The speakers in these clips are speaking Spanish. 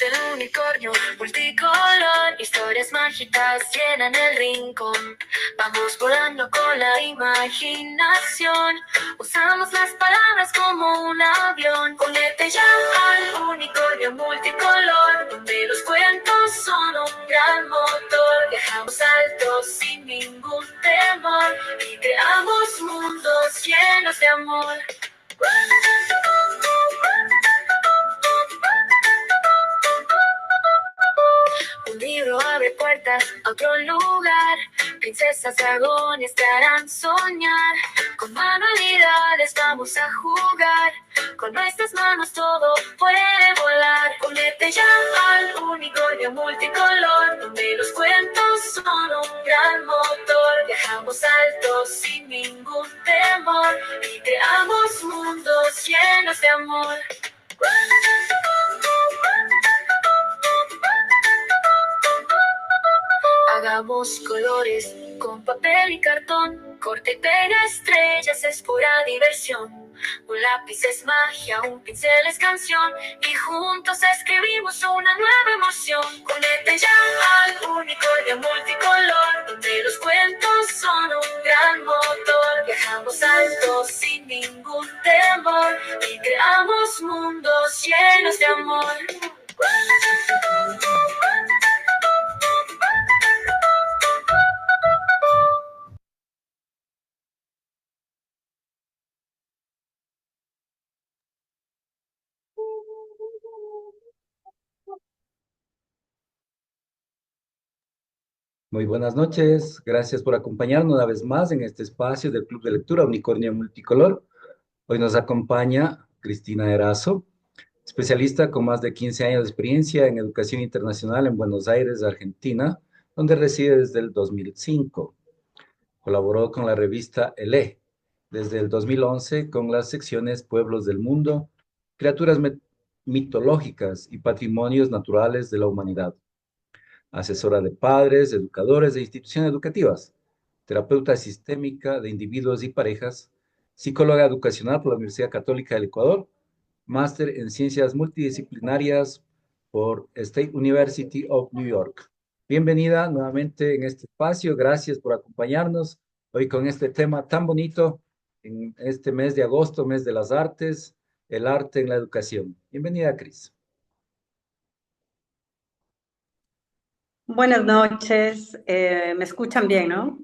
el unicornio multicolor, historias mágicas llenan el rincón. Vamos volando con la imaginación, usamos las palabras como un avión. Únete ya al unicornio multicolor, donde los cuentos son un gran motor. Viajamos alto sin ningún temor y creamos mundos llenos de amor. Un libro abre puertas a otro lugar. Princesas, dragones te harán soñar. Con manualidades vamos a jugar. Con nuestras manos todo puede volar. Únete ya al unicornio multicolor, donde los cuentos son un gran motor. Viajamos alto sin ningún temor y creamos mundos llenos de amor. Hagamos colores con papel y cartón, corta y pega estrellas es pura diversión. Un lápiz es magia, un pincel es canción, y juntos escribimos una nueva emoción. Únete ya al unicornio multicolor, donde los cuentos son un gran motor. Viajamos alto sin ningún temor y creamos mundos llenos de amor. Muy buenas noches, gracias por acompañarnos una vez más en este espacio del Club de Lectura Unicornio Multicolor. Hoy nos acompaña Cristina Erazo, especialista con más de 15 años de experiencia en educación internacional en Buenos Aires, Argentina, donde reside desde el 2005. Colaboró con la revista ELE desde el 2011 con las secciones Pueblos del Mundo, Criaturas Mitológicas y Patrimonios Naturales de la Humanidad. Asesora de padres, educadores e instituciones educativas, terapeuta sistémica de individuos y parejas, psicóloga educacional por la Universidad Católica del Ecuador, máster en ciencias multidisciplinarias por State University of New York. Bienvenida nuevamente en este espacio, gracias por acompañarnos hoy con este tema tan bonito en este mes de agosto, mes de las artes, el arte en la educación. Bienvenida, Cris. Buenas noches, me escuchan bien, ¿no?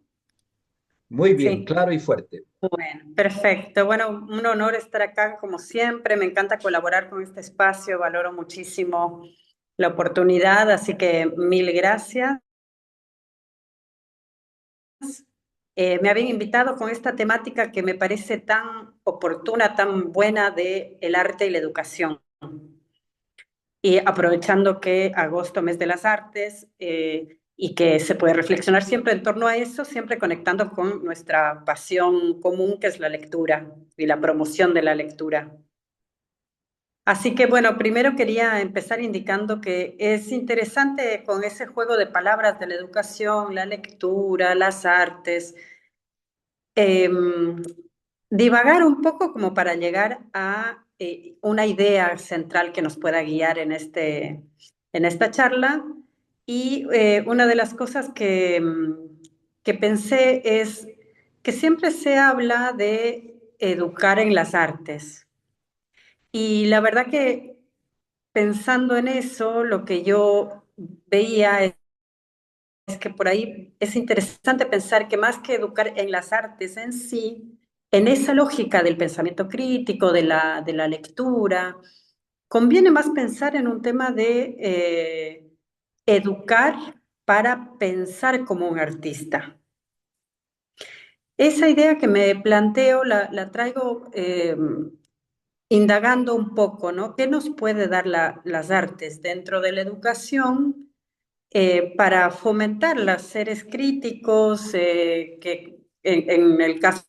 Muy bien, Sí, claro y fuerte. bueno, perfecto. Bueno, un honor estar acá como siempre, me encanta colaborar con este espacio, valoro muchísimo la oportunidad, así que mil gracias. Me habían invitado con esta temática que me parece tan oportuna, tan buena de el arte y la educación. Y aprovechando que agosto, mes de las artes, y que se puede reflexionar siempre en torno a eso, siempre conectando con nuestra pasión común, que es la lectura y la promoción de la lectura. Así que bueno, primero quería empezar indicando que es interesante con ese juego de palabras de la educación, la lectura, las artes, eh, divagar un poco como para llegar a una idea central que nos pueda guiar en esta charla. Y una de las cosas que pensé es que siempre se habla de educar en las artes. Y la verdad que pensando en eso, lo que yo veía es que por ahí es interesante pensar que más que educar en las artes en sí, en esa lógica del pensamiento crítico, de la lectura, conviene más pensar en un tema de educar para pensar como un artista. Esa idea que me planteo la traigo indagando un poco, ¿no? ¿Qué nos puede dar las artes dentro de la educación? Para fomentar los seres críticos, que en el caso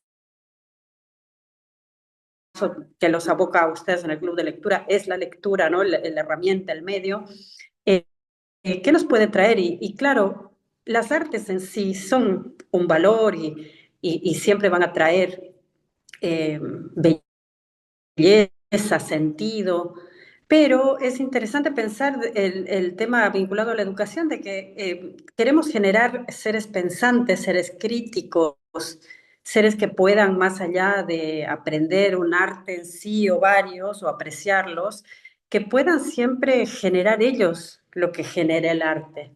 que los aboca a ustedes en el club de lectura es la lectura, ¿no? La herramienta, el medio. Eh, ¿Qué nos puede traer? Y claro, las artes en sí son un valor y siempre van a traer belleza, sentido, Pero es interesante pensar el tema vinculado a la educación, de que queremos generar seres pensantes, seres críticos, seres que puedan, más allá de aprender un arte en sí o varios, o apreciarlos, que puedan siempre generar ellos lo que genera el arte.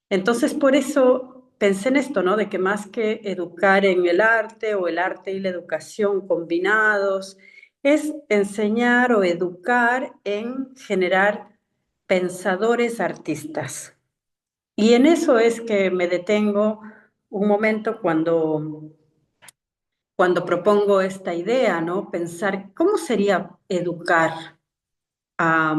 Entonces, por eso pensé en esto, ¿no? De que más que educar en el arte o el arte y la educación combinados, es enseñar o educar en generar pensadores artistas. Y en eso es que me detengo un momento cuando propongo esta idea, ¿no? Pensar cómo sería educar a,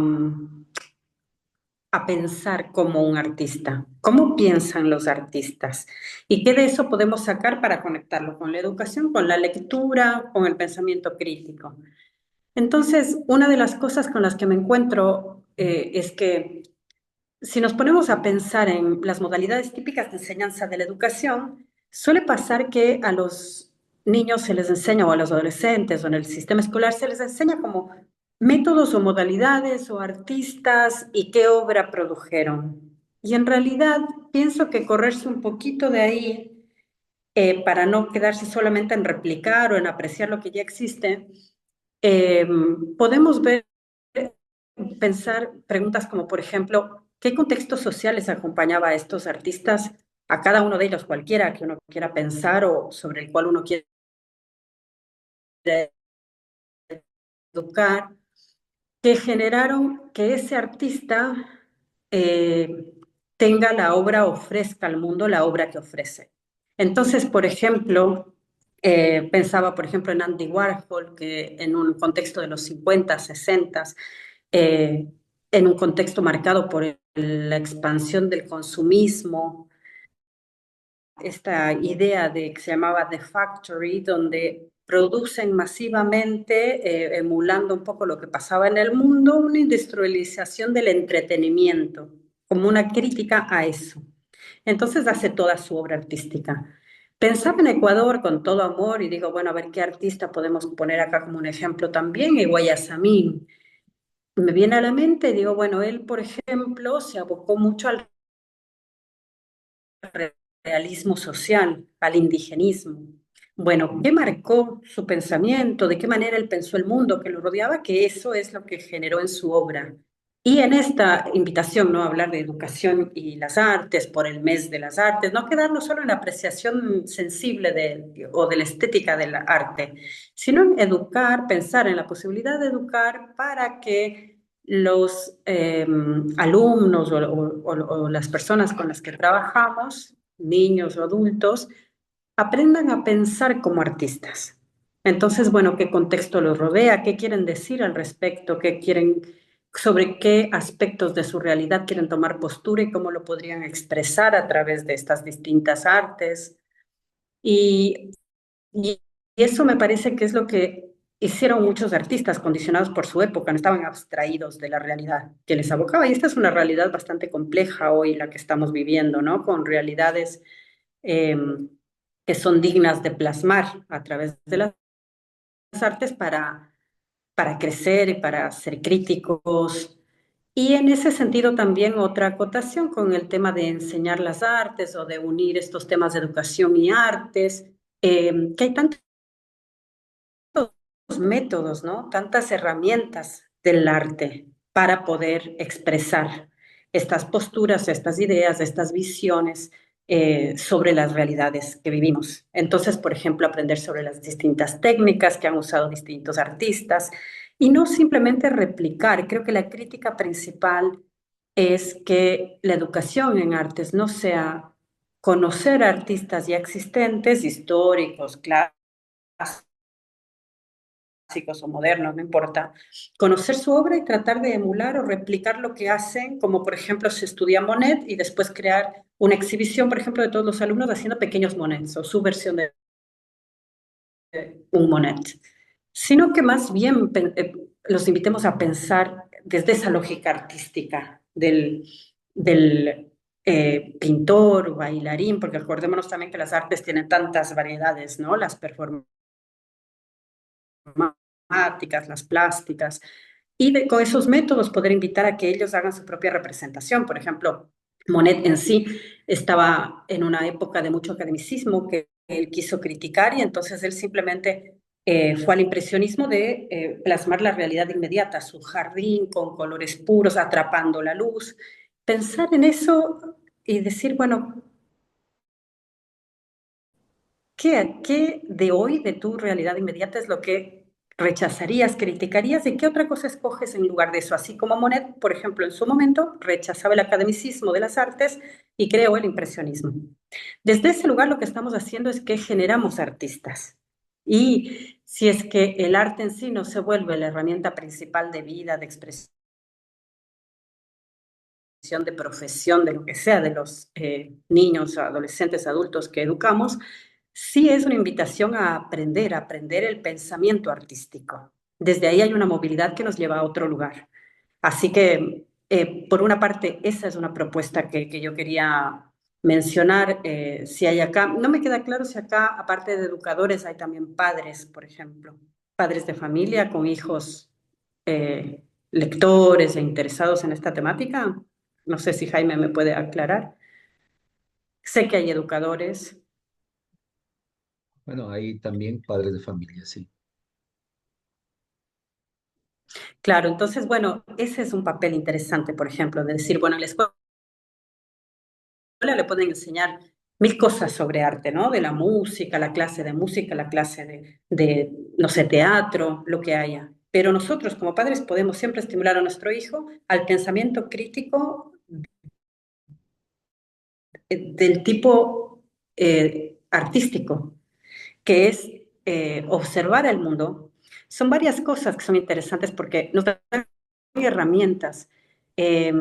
a pensar como un artista, cómo piensan los artistas y qué de eso podemos sacar para conectarlo con la educación, con la lectura, con el pensamiento crítico. Entonces, una de las cosas con las que me encuentro es que si nos ponemos a pensar en las modalidades típicas de enseñanza de la educación, suele pasar que a los niños se les enseña, o a los adolescentes, o en el sistema escolar se les enseña como métodos o modalidades o artistas y qué obra produjeron. Y en realidad pienso que correrse un poquito de ahí para no quedarse solamente en replicar o en apreciar lo que ya existe, eh, podemos ver, pensar preguntas como, por ejemplo, ¿qué contextos sociales acompañaba a estos artistas, a cada uno de ellos, cualquiera que uno quiera pensar o sobre el cual uno quiere educar, que generaron que ese artista eh, tenga la obra, ofrezca al mundo la obra que ofrece? Entonces, por ejemplo, pensaba, por ejemplo, en Andy Warhol, que en un contexto de los 50, 60, eh, en un contexto marcado por la expansión del consumismo, esta idea de que se llamaba The Factory, donde producen masivamente, emulando un poco lo que pasaba en el mundo, una industrialización del entretenimiento, como una crítica a eso. Entonces hace toda su obra artística. Pensaba en Ecuador con todo amor y digo, bueno, a ver qué artista podemos poner acá como un ejemplo también, y Guayasamín. Me viene a la mente, digo, bueno, él, por ejemplo, se abocó mucho al realismo social, al indigenismo. Bueno, ¿qué marcó su pensamiento? ¿De qué manera él pensó el mundo que lo rodeaba? Que eso es lo que generó en su obra. Y en esta invitación, ¿no? A hablar de educación y las artes por el mes de las artes, no quedarnos solo en la apreciación sensible o de la estética del arte, sino en educar, pensar en la posibilidad de educar para que los alumnos o las personas con las que trabajamos, niños o adultos, aprendan a pensar como artistas. Entonces, bueno, ¿qué contexto los rodea? ¿Qué quieren decir al respecto? ¿Qué quieren, sobre qué aspectos de su realidad quieren tomar postura y cómo lo podrían expresar a través de estas distintas artes? Y, y eso me parece que es lo que hicieron muchos artistas condicionados por su época, no estaban abstraídos de la realidad que les abocaba. Y esta es una realidad bastante compleja hoy, la que estamos viviendo, ¿no? Con realidades eh, que son dignas de plasmar a través de las artes para crecer y para ser críticos. Y en ese sentido también otra acotación con el tema de enseñar las artes o de unir estos temas de educación y artes, que hay tantos métodos, ¿no? Tantas herramientas del arte para poder expresar estas posturas, estas ideas, estas visiones sobre las realidades que vivimos. Entonces, por ejemplo, aprender sobre las distintas técnicas que han usado distintos artistas y no simplemente replicar. Creo que la crítica principal es que la educación en artes no sea conocer artistas ya existentes, históricos, clásicos o modernos, no importa, conocer su obra y tratar de emular o replicar lo que hacen, como por ejemplo se estudia Monet y después crear una exhibición, por ejemplo, de todos los alumnos haciendo pequeños Monets o su versión de un Monet, sino que más bien los invitemos a pensar desde esa lógica artística del pintor, bailarín, porque acordémonos también que las artes tienen tantas variedades, ¿no? Las performáticas, las plásticas, y con esos métodos poder invitar a que ellos hagan su propia representación. Por ejemplo, Monet en sí estaba en una época de mucho academicismo que él quiso criticar y entonces él simplemente fue al impresionismo de plasmar la realidad inmediata, su jardín con colores puros, atrapando la luz. Pensar en eso y decir, bueno, ¿qué de hoy, de tu realidad inmediata, es lo que rechazarías, criticarías y qué otra cosa escoges en lugar de eso? Así como Monet, por ejemplo, en su momento rechazaba el academicismo de las artes y creó el impresionismo. Desde ese lugar lo que estamos haciendo es que generamos artistas. Y si es que el arte en sí no se vuelve la herramienta principal de vida, de expresión, de profesión, de lo que sea, de los niños, adolescentes, adultos que educamos, sí es una invitación a aprender el pensamiento artístico. Desde ahí hay una movilidad que nos lleva a otro lugar. Así que, por una parte, esa es una propuesta que yo quería mencionar. Si hay acá, no me queda claro si acá, aparte de educadores, hay también padres, por ejemplo, padres de familia con hijos lectores e interesados en esta temática. No sé si Jaime me puede aclarar. Sé que hay educadores. Bueno, hay también padres de familia, sí. Claro, entonces, bueno, ese es un papel interesante, por ejemplo, de decir, bueno, en la escuela le pueden enseñar mil cosas sobre arte, ¿no? De la música, la clase de música, la clase no sé, teatro, lo que haya. Pero nosotros como padres podemos siempre estimular a nuestro hijo al pensamiento crítico del tipo artístico, que es observar el mundo. Son varias cosas que son interesantes porque nos dan herramientas. Eh,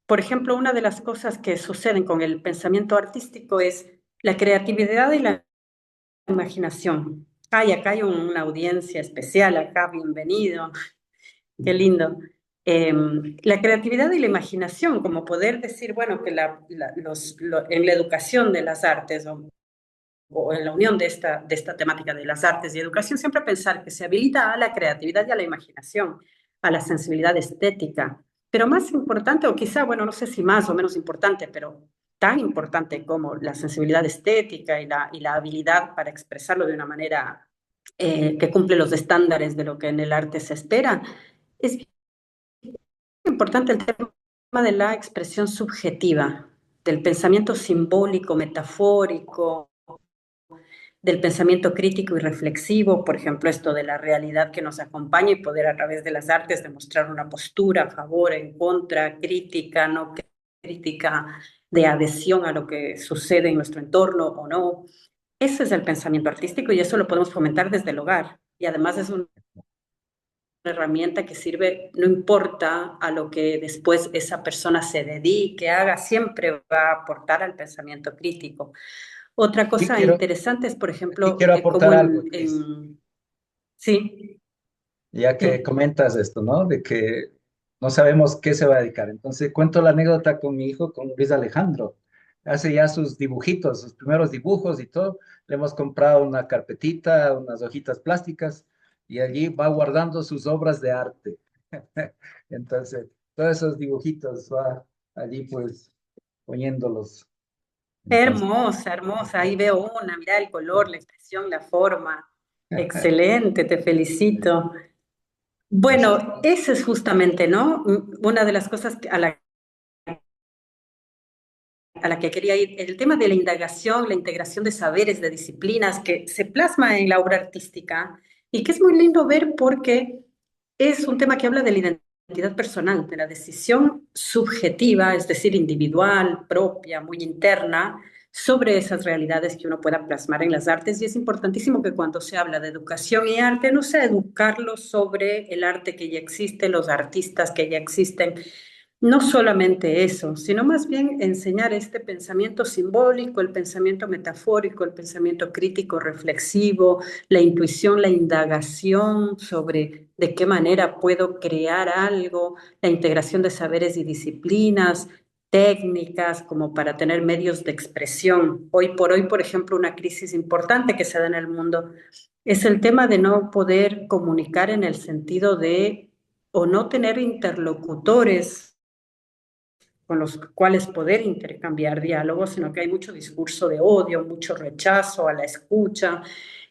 por ejemplo, una de las cosas que suceden con el pensamiento artístico es la creatividad y la imaginación. Ay, acá hay una audiencia especial, acá bienvenido, qué lindo. Eh, la creatividad y la imaginación, como poder decir, bueno, que en la educación de las artes o en la unión de esta temática de las artes y educación, siempre pensar que se habilita a la creatividad y a la imaginación, a la sensibilidad estética. Pero más importante, o quizá, bueno, no sé si más o menos importante, pero tan importante como la sensibilidad estética y la habilidad para expresarlo de una manera que cumple los estándares de lo que en el arte se espera, es importante el tema de la expresión subjetiva, del pensamiento simbólico, metafórico, del pensamiento crítico y reflexivo, por ejemplo, esto de la realidad que nos acompaña y poder a través de las artes demostrar una postura a favor, en contra, crítica, no crítica, de adhesión a lo que sucede en nuestro entorno o no. Ese es el pensamiento artístico y eso lo podemos fomentar desde el hogar. Y además es una herramienta que sirve, no importa a lo que después esa persona se dedique, haga, siempre va a aportar al pensamiento crítico. Otra Y cosa quiero, interesante es, por y ejemplo, quiero cómo aportar algo, Cris, sí, ya que sí, comentas esto, ¿no? De que no sabemos qué se va a dedicar. Entonces, cuento la anécdota con mi hijo, con Luis Alejandro. Hace ya sus dibujitos, sus primeros dibujos y todo. Le hemos comprado una carpetita, unas hojitas plásticas y allí va guardando sus obras de arte. Entonces, todos esos dibujitos va allí pues poniéndolos. Entonces, hermosa, hermosa. Ahí veo una, mira el color, la expresión, la forma. Excelente, te felicito. eso es. Bueno, esa es justamente, ¿no? Una de las cosas a la que quería ir, el tema de la indagación, la integración de saberes, de disciplinas que se plasma en la obra artística y que es muy lindo ver porque es un tema que habla de la identidad personal, de la decisión subjetiva, es decir, individual, propia, muy interna, sobre esas realidades que uno pueda plasmar en las artes. Y es importantísimo que cuando se habla de educación y arte, no sea educarlos sobre el arte que ya existe, los artistas que ya existen, no solamente eso, sino más bien enseñar este pensamiento simbólico, el pensamiento metafórico, el pensamiento crítico, reflexivo, la intuición, la indagación sobre de qué manera puedo crear algo, la integración de saberes y disciplinas, técnicas como para tener medios de expresión. Hoy por hoy, por ejemplo, una crisis importante que se da en el mundo es el tema de no poder comunicar en el sentido de o no tener interlocutores con los cuales poder intercambiar diálogos, sino que hay mucho discurso de odio, mucho rechazo a la escucha.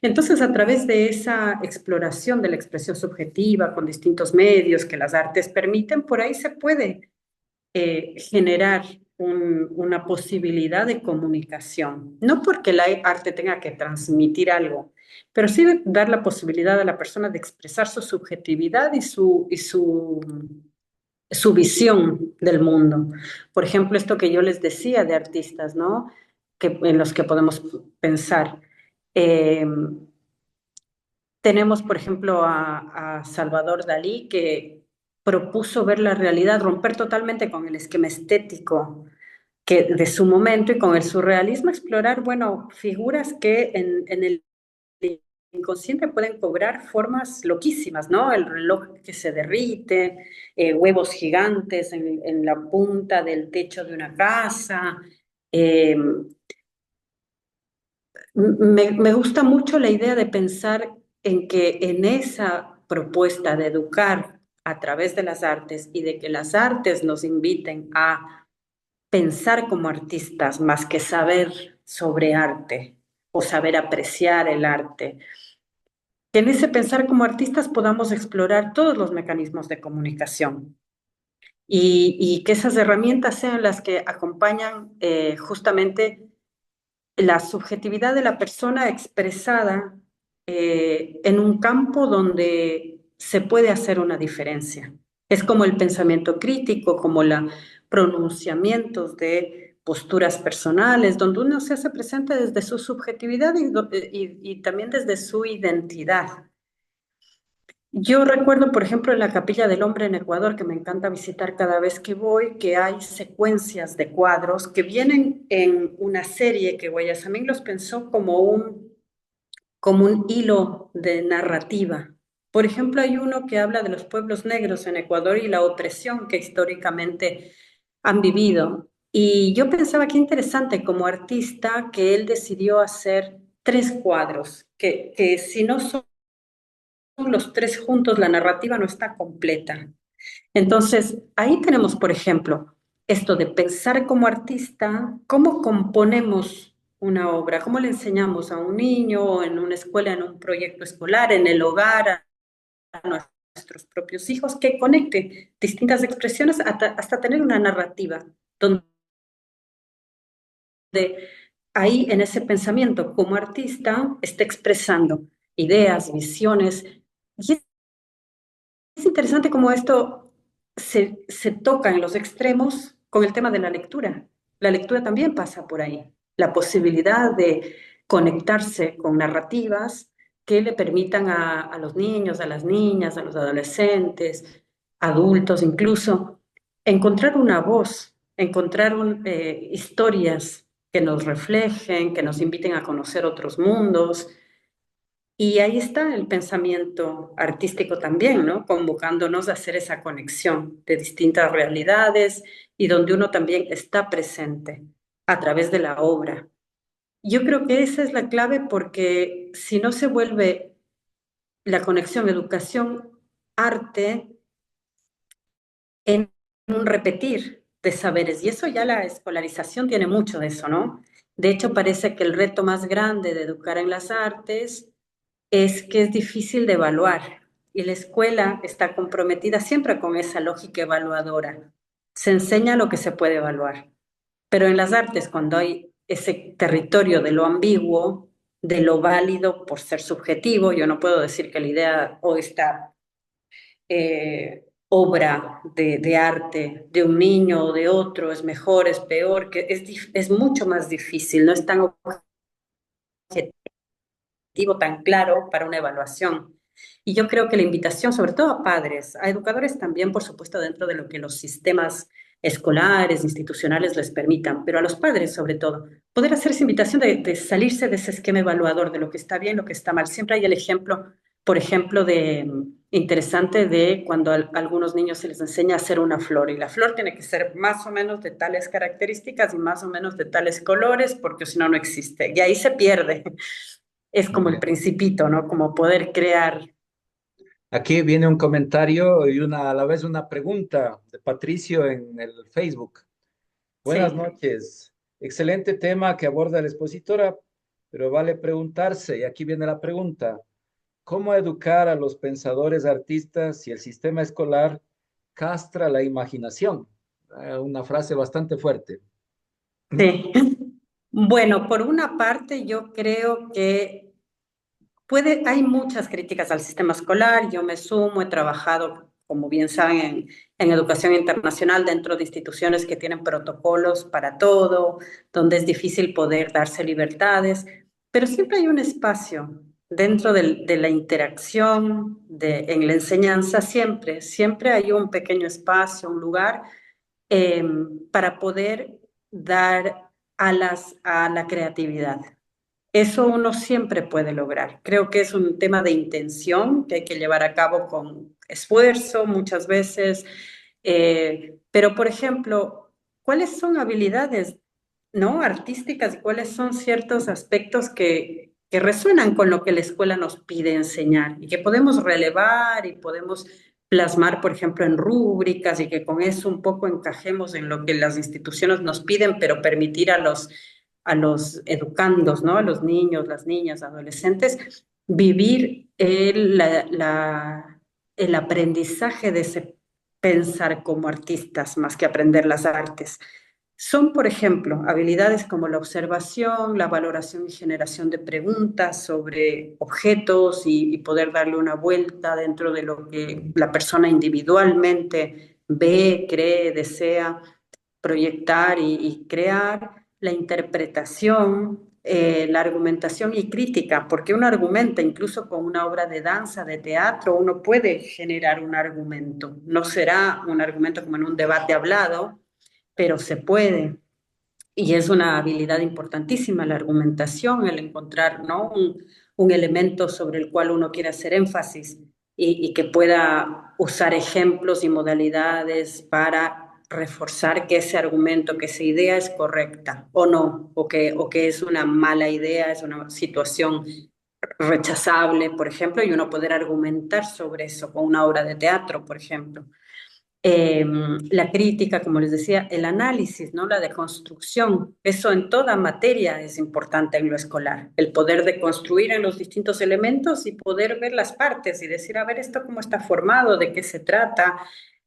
Entonces, a través de esa exploración de la expresión subjetiva con distintos medios que las artes permiten, por ahí se puede generar una posibilidad de comunicación. No porque la arte tenga que transmitir algo, pero sí dar la posibilidad a la persona de expresar su subjetividad y su visión del mundo. Por ejemplo, esto que yo les decía de artistas, ¿no? En los que podemos pensar. Eh, Tenemos, por ejemplo, a Salvador Dalí, que propuso ver la realidad, romper totalmente con el esquema estético de su momento y con el surrealismo explorar, bueno, figuras que en el inconsciente pueden cobrar formas loquísimas, ¿no? El reloj que se derrite, huevos gigantes en la punta del techo de una casa. Eh, me gusta mucho la idea de pensar en que en esa propuesta de educar a través de las artes y de que las artes nos inviten a pensar como artistas más que saber sobre arte o saber apreciar el arte, que en ese pensar como artistas podamos explorar todos los mecanismos de comunicación y que esas herramientas sean las que acompañan justamente la subjetividad de la persona expresada en un campo donde se puede hacer una diferencia. Es como el pensamiento crítico, como los pronunciamientos de posturas personales, donde uno se hace presente desde su subjetividad y también desde su identidad. Yo recuerdo, por ejemplo, en la Capilla del Hombre en Ecuador, que me encanta visitar cada vez que voy, que hay secuencias de cuadros que vienen en una serie que Guayasamín los pensó como un hilo de narrativa. Por ejemplo, hay uno que habla de los pueblos negros en Ecuador y la opresión que históricamente han vivido. Y yo pensaba que interesante como artista que él decidió hacer tres cuadros, que si no son los tres juntos, la narrativa no está completa. Entonces, ahí tenemos, por ejemplo, esto de pensar como artista, cómo componemos una obra, cómo le enseñamos a un niño en una escuela, en un proyecto escolar, en el hogar, a nuestros propios hijos, que conecte distintas expresiones hasta tener una narrativa, donde ahí en ese pensamiento como artista está expresando ideas, visiones. Y es interesante cómo esto se toca en los extremos con el tema de la lectura. La lectura también pasa por ahí. La posibilidad de conectarse con narrativas que le permitan a los niños, a las niñas, a los adolescentes, adultos incluso, encontrar una voz, encontrar historias que nos reflejen, que nos inviten a conocer otros mundos, y ahí está el pensamiento artístico también, ¿no? Convocándonos a hacer esa conexión de distintas realidades y donde uno también está presente a través de la obra. Yo creo que esa es la clave porque si no se vuelve la conexión educación-arte en un repetir de saberes, y eso ya la escolarización tiene mucho de eso, ¿no? De hecho, parece que el reto más grande de educar en las artes es que es difícil de evaluar y la escuela está comprometida siempre con esa lógica evaluadora. Se enseña lo que se puede evaluar, pero en las artes, cuando hay ese territorio de lo ambiguo, de lo válido por ser subjetivo, yo no puedo decir que la idea o esta obra de arte de un niño o de otro es mejor, es peor, que es mucho más difícil, no es tan tan claro para una evaluación. Y yo creo que la invitación, sobre todo a padres, a educadores también, por supuesto, dentro de lo que los sistemas escolares, institucionales les permitan, pero a los padres sobre todo, poder hacer esa invitación de salirse de ese esquema evaluador, de lo que está bien, lo que está mal. Siempre hay el ejemplo, por ejemplo, interesante de cuando a algunos niños se les enseña a hacer una flor y la flor tiene que ser más o menos de tales características y más o menos de tales colores porque si no, no existe. Y ahí se pierde. Es como el principito, ¿no? Como poder crear Aquí viene un comentario y a la vez una pregunta de Patricio en el Facebook. Buenas Sí, noches. Excelente tema que aborda la expositora, pero vale preguntarse, y aquí viene la pregunta, ¿cómo educar a los pensadores artistas si el sistema escolar castra la imaginación? Una frase bastante fuerte. sí. Bueno, por una parte, yo creo que hay muchas críticas al sistema escolar, yo me sumo, he trabajado, como bien saben, en educación internacional dentro de instituciones que tienen protocolos para todo, donde es difícil poder darse libertades, pero siempre hay un espacio dentro de la interacción, en la enseñanza, siempre hay un pequeño espacio, un lugar eh, para poder dar alas a la creatividad. Eso uno siempre puede lograr. Creo que es un tema de intención que hay que llevar a cabo con esfuerzo muchas veces. Pero, por ejemplo, ¿cuáles son habilidades, no, artísticas y cuáles son ciertos aspectos que resuenan con lo que la escuela nos pide enseñar y que podemos relevar y podemos plasmar, por ejemplo, en rúbricas y que con eso un poco encajemos en lo que las instituciones nos piden, pero permitir a los educandos, ¿no? A los niños, las niñas, adolescentes, vivir el aprendizaje de ese pensar como artistas más que aprender las artes. Son, por ejemplo, habilidades como la observación, la valoración y generación de preguntas sobre objetos y poder darle una vuelta dentro de lo que la persona individualmente ve, cree, desea proyectar y crear, la interpretación, la argumentación y crítica, porque uno argumenta incluso con una obra de danza, de teatro, uno puede generar un argumento. No será un argumento como en un debate hablado, pero se puede. Y es una habilidad importantísima la argumentación, el encontrar, ¿no? Un elemento sobre el cual uno quiere hacer énfasis y que pueda usar ejemplos y modalidades para reforzar que ese argumento, que esa idea es correcta o no, o que es una mala idea, es una situación rechazable, por ejemplo, y uno poder argumentar sobre eso con una obra de teatro, por ejemplo. La crítica, como les decía, el análisis, ¿no? La deconstrucción, eso en toda materia es importante en lo escolar, el poder deconstruir en los distintos elementos y poder ver las partes y decir, a ver, esto cómo está formado, de qué se trata.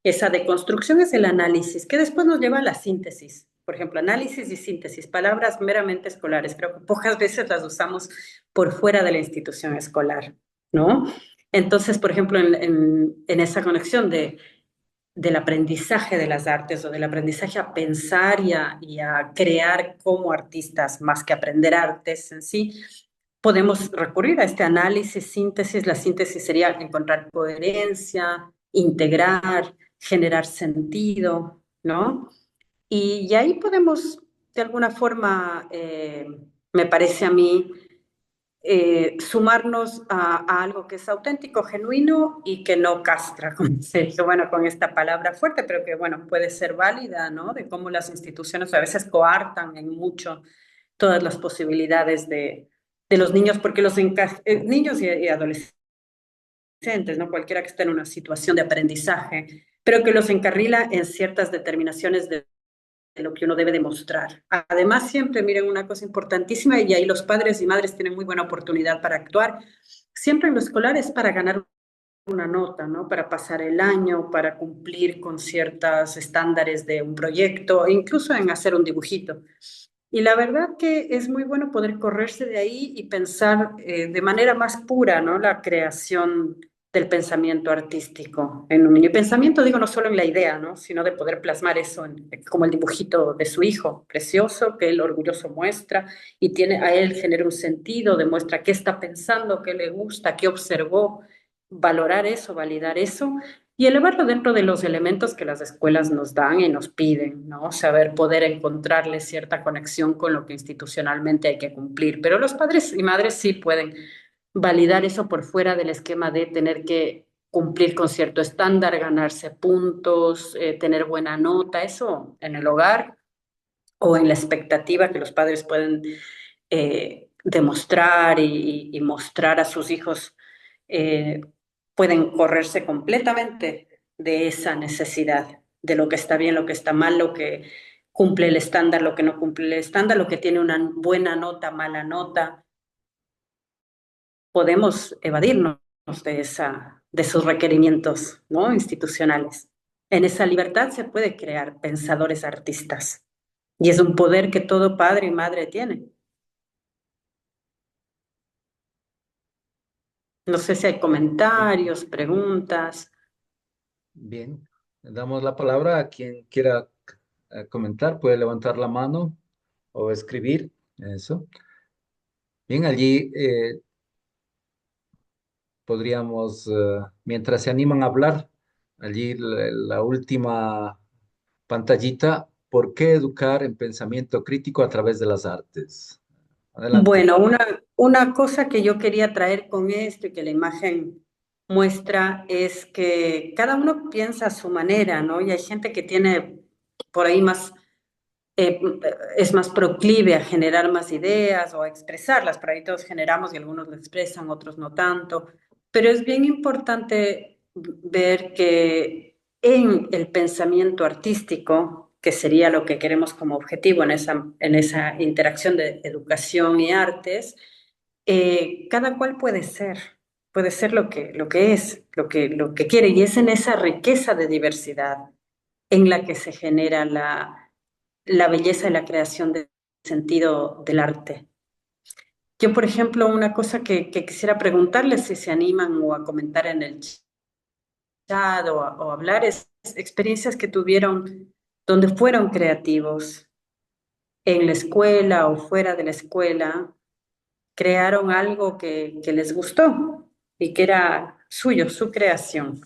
Esa deconstrucción es el análisis, que después nos lleva a la síntesis. Por ejemplo, análisis y síntesis, palabras meramente escolares, creo que pocas veces las usamos por fuera de la institución escolar, ¿no? Entonces, por ejemplo, en esa conexión del aprendizaje de las artes o del aprendizaje a pensar y a crear como artistas, más que aprender artes en sí, podemos recurrir a este análisis, síntesis. La síntesis sería encontrar coherencia, integrar, generar sentido, ¿no? Y ahí podemos, de alguna forma, me parece a mí, sumarnos a algo que es auténtico, genuino y que no castra, como se dice, bueno, con esta palabra fuerte, pero que, bueno, puede ser válida, ¿no? De cómo las instituciones a veces coartan en mucho todas las posibilidades de los niños, porque niños y adolescentes, ¿no? Cualquiera que esté en una situación de aprendizaje, pero que los encarrila en ciertas determinaciones de lo que uno debe demostrar. Además, siempre miren una cosa importantísima, y ahí los padres y madres tienen muy buena oportunidad para actuar, siempre en lo escolar es para ganar una nota, ¿no? Para pasar el año, para cumplir con ciertos estándares de un proyecto, e incluso en hacer un dibujito. Y la verdad que es muy bueno poder correrse de ahí y pensar de manera más pura, ¿no? La creación del pensamiento artístico en un niño. Y pensamiento, digo, no solo en la idea, ¿no? Sino de poder plasmar eso como el dibujito de su hijo, precioso, que él orgulloso muestra y tiene a él genera un sentido, demuestra qué está pensando, qué le gusta, qué observó, valorar eso, validar eso y elevarlo dentro de los elementos que las escuelas nos dan y nos piden, ¿no? Saber poder encontrarle cierta conexión con lo que institucionalmente hay que cumplir. Pero los padres y madres sí pueden validar eso por fuera del esquema de tener que cumplir con cierto estándar, ganarse puntos, tener buena nota, eso en el hogar o en la expectativa que los padres pueden demostrar y mostrar a sus hijos. pueden correrse completamente de esa necesidad, de lo que está bien, lo que está mal, lo que cumple el estándar, lo que no cumple el estándar, lo que tiene una buena nota, mala nota. Podemos evadirnos de esos requerimientos, ¿no? institucionales. En esa libertad se puede crear pensadores artistas. Y es un poder que todo padre y madre tiene. No sé si hay Bien, comentarios, preguntas. bien. Damos la palabra a quien quiera comentar, puede levantar la mano o escribir. Eso. Bien, allí podríamos, mientras se animan a hablar, allí la última pantallita, ¿por qué educar en pensamiento crítico a través de las artes? Adelante. Bueno, una cosa que yo quería traer con esto y que la imagen muestra es que cada uno piensa a su manera, ¿no? Y hay gente que tiene por ahí más, eh, es más proclive a generar más ideas o a expresarlas. Por ahí todos generamos y algunos lo expresan, otros no tanto. Pero es bien importante ver que en el pensamiento artístico, que sería lo que queremos como objetivo en esa interacción de educación y artes, cada cual puede ser lo que es, lo que quiere, y es en esa riqueza de diversidad en la que se genera la belleza y la creación del sentido del arte. Yo, por ejemplo, una cosa que quisiera preguntarles si se animan o a comentar en el chat o hablar es experiencias que tuvieron donde fueron creativos en la escuela o fuera de la escuela, crearon algo que les gustó y que era suyo, su creación.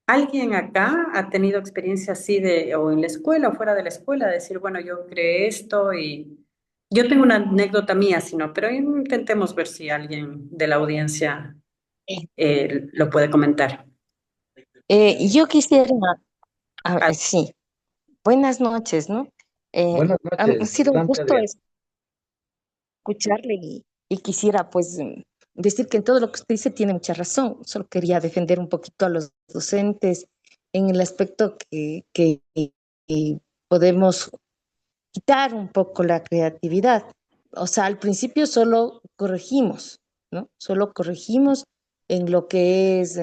¿Alguien acá ha tenido experiencia así de, o en la escuela o fuera de la escuela, de decir, bueno, yo creé esto y yo tengo una anécdota mía, sino, pero intentemos ver si alguien de la audiencia Eh, lo puede comentar. yo quisiera, Ah, sí, buenas noches, ¿no? Buenas Ha noches. sido un Adelante, gusto Adrián. escucharle y quisiera pues decir que en todo lo que usted dice tiene mucha razón. Solo quería defender un poquito a los docentes en el aspecto que podemos quitar un poco la creatividad. O sea, al principio solo corregimos, ¿no? Solo corregimos en lo que es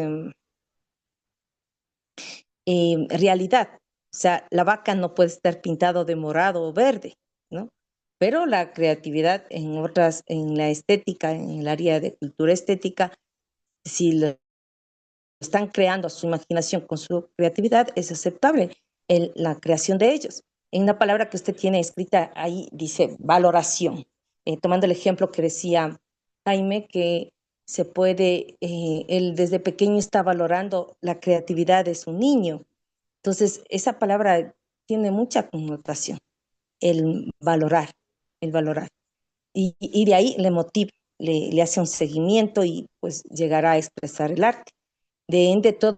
realidad. O sea, la vaca no puede estar pintado de morado o verde, ¿no? Pero la creatividad en otras, en la estética, en el área de cultura estética, si lo están creando a su imaginación con su creatividad, es aceptable la creación de ellos. En una palabra que usted tiene escrita ahí dice valoración. Tomando el ejemplo que decía Jaime, que se puede, él desde pequeño está valorando la creatividad de su niño. Entonces, esa palabra tiene mucha connotación, el valorar, el valorar. Y de ahí le motiva, le hace un seguimiento y pues llegará a expresar el arte. De ende, todos